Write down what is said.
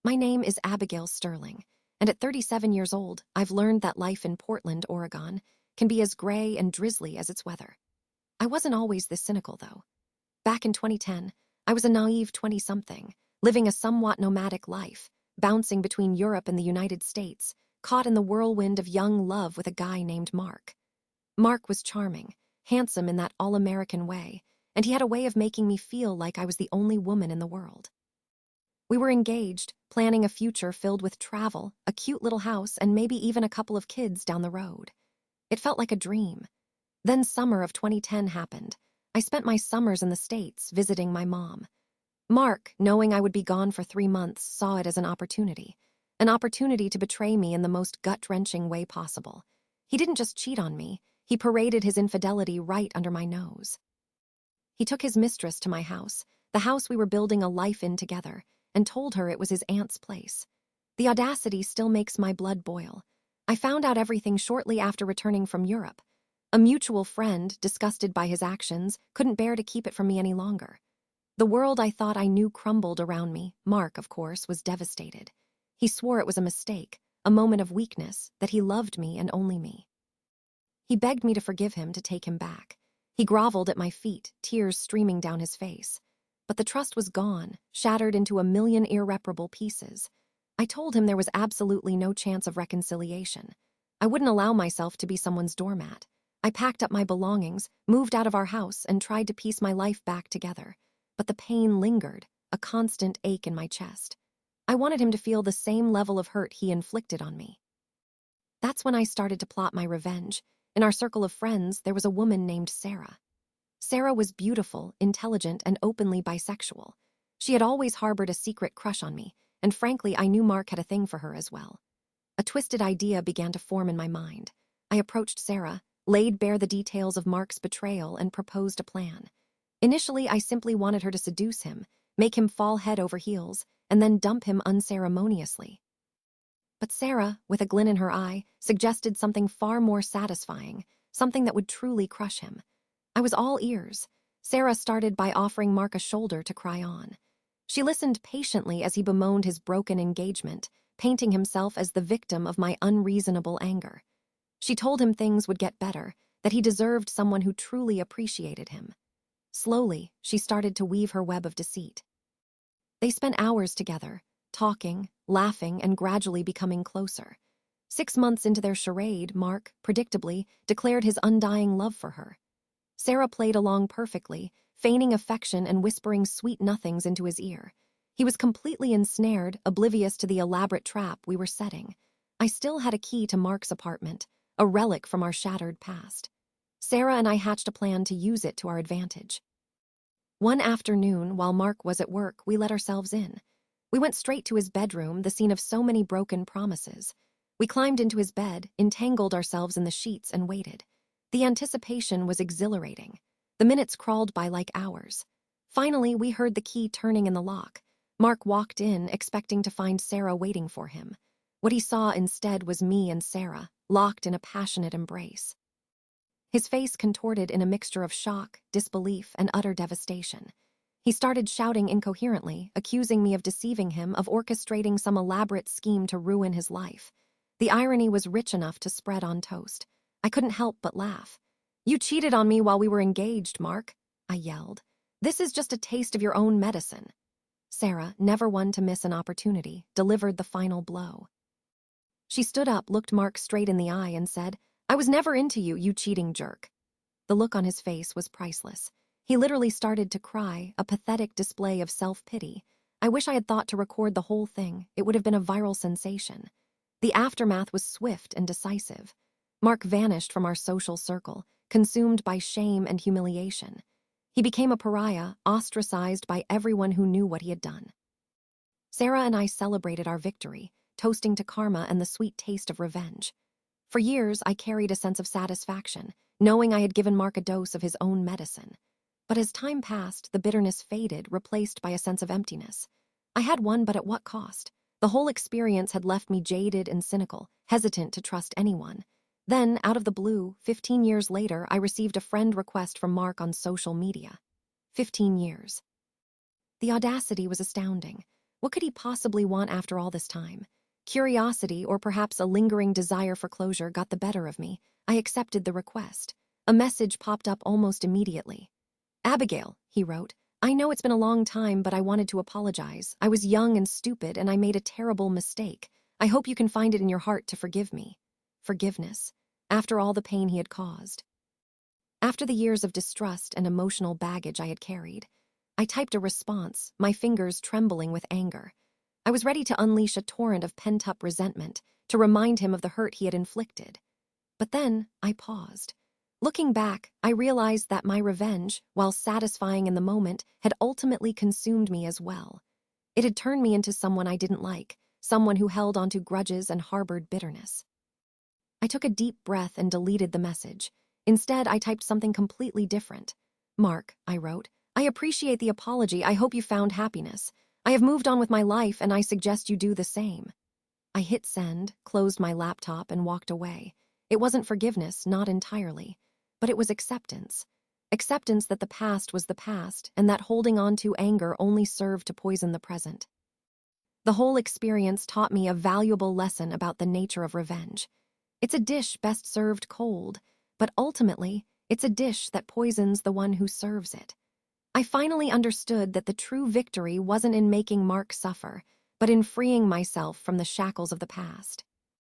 My name is Abigail Sterling, and at 37 years old, I've learned that life in Portland, Oregon, can be as gray and drizzly as its weather. I wasn't always this cynical, though. Back in 2010, I was a naive 20-something, living a somewhat nomadic life, bouncing between Europe and the United States, caught in the whirlwind of young love with a guy named Mark. Mark was charming, handsome in that all-American way, and he had a way of making me feel like I was the only woman in the world. We were engaged, planning a future filled with travel, a cute little house, and maybe even a couple of kids down the road. It felt like a dream. Then summer of 2010 happened. I spent my summers in the States visiting my mom. Mark, knowing I would be gone for 3 months, saw it as an opportunity to betray me in the most gut-wrenching way possible. He didn't just cheat on me, he paraded his infidelity right under my nose. He took his mistress to my house, the house we were building a life in together, and told her it was his aunt's place. The audacity still makes my blood boil. I found out everything shortly after returning from Europe. A mutual friend, disgusted by his actions, couldn't bear to keep it from me any longer. The world I thought I knew crumbled around me. Mark, of course, was devastated. He swore it was a mistake, a moment of weakness, that he loved me and only me. He begged me to forgive him, to take him back. He groveled at my feet, tears streaming down his face. But the trust was gone, shattered into a million irreparable pieces. I told him there was absolutely no chance of reconciliation. I wouldn't allow myself to be someone's doormat. I packed up my belongings, moved out of our house, and tried to piece my life back together. But the pain lingered, a constant ache in my chest. I wanted him to feel the same level of hurt he inflicted on me. That's when I started to plot my revenge. In our circle of friends, there was a woman named Sarah. Sarah was beautiful, intelligent, and openly bisexual. She had always harbored a secret crush on me, and frankly, I knew Mark had a thing for her as well. A twisted idea began to form in my mind. I approached Sarah, laid bare the details of Mark's betrayal, and proposed a plan. Initially, I simply wanted her to seduce him, make him fall head over heels, and then dump him unceremoniously. But Sarah, with a glint in her eye, suggested something far more satisfying, something that would truly crush him. I was all ears. Sarah started by offering Mark a shoulder to cry on. She listened patiently as he bemoaned his broken engagement, painting himself as the victim of my unreasonable anger. She told him things would get better, that he deserved someone who truly appreciated him. Slowly, she started to weave her web of deceit. They spent hours together, talking, laughing, and gradually becoming closer. 6 months into their charade, Mark, predictably, declared his undying love for her. Sarah played along perfectly, feigning affection and whispering sweet nothings into his ear. He was completely ensnared, oblivious to the elaborate trap we were setting. I still had a key to Mark's apartment, a relic from our shattered past. Sarah and I hatched a plan to use it to our advantage. One afternoon, while Mark was at work, we let ourselves in. We went straight to his bedroom, the scene of so many broken promises. We climbed into his bed, entangled ourselves in the sheets, and waited. The anticipation was exhilarating. The minutes crawled by like hours. Finally, we heard the key turning in the lock. Mark walked in, expecting to find Sarah waiting for him. What he saw instead was me and Sarah, locked in a passionate embrace. His face contorted in a mixture of shock, disbelief, and utter devastation. He started shouting incoherently, accusing me of deceiving him, of orchestrating some elaborate scheme to ruin his life. The irony was rich enough to spread on toast. I couldn't help but laugh. "You cheated on me while we were engaged, Mark," I yelled. "This is just a taste of your own medicine." Sarah, never one to miss an opportunity, delivered the final blow. She stood up, looked Mark straight in the eye, and said, "I was never into you, you cheating jerk." The look on his face was priceless. He literally started to cry, a pathetic display of self-pity. I wish I had thought to record the whole thing. It would have been a viral sensation. The aftermath was swift and decisive. Mark vanished from our social circle, consumed by shame and humiliation. He became a pariah, ostracized by everyone who knew what he had done. Sarah and I celebrated our victory, toasting to karma and the sweet taste of revenge. For years, I carried a sense of satisfaction, knowing I had given Mark a dose of his own medicine. But as time passed, the bitterness faded, replaced by a sense of emptiness. I had won, but at what cost? The whole experience had left me jaded and cynical, hesitant to trust anyone. Then, out of the blue, 15 years later, I received a friend request from Mark on social media. 15 years. The audacity was astounding. What could he possibly want after all this time? Curiosity, or perhaps a lingering desire for closure, got the better of me. I accepted the request. A message popped up almost immediately. "Abigail," he wrote, "I know it's been a long time, but I wanted to apologize. I was young and stupid, and I made a terrible mistake. I hope you can find it in your heart to forgive me." Forgiveness, after all the pain he had caused. After the years of distrust and emotional baggage I had carried, I typed a response, my fingers trembling with anger. I was ready to unleash a torrent of pent-up resentment, to remind him of the hurt he had inflicted. But then I paused. Looking back, I realized that my revenge, while satisfying in the moment, had ultimately consumed me as well. It had turned me into someone I didn't like, someone who held onto grudges and harbored bitterness. I took a deep breath and deleted the message. Instead, I typed something completely different. "Mark," I wrote, "I appreciate the apology. I hope you found happiness. I have moved on with my life, and I suggest you do the same." I hit send, closed my laptop, and walked away. It wasn't forgiveness, not entirely, but it was acceptance. Acceptance that the past was the past, and that holding on to anger only served to poison the present. The whole experience taught me a valuable lesson about the nature of revenge. It's a dish best served cold, but ultimately, it's a dish that poisons the one who serves it. I finally understood that the true victory wasn't in making Mark suffer, but in freeing myself from the shackles of the past.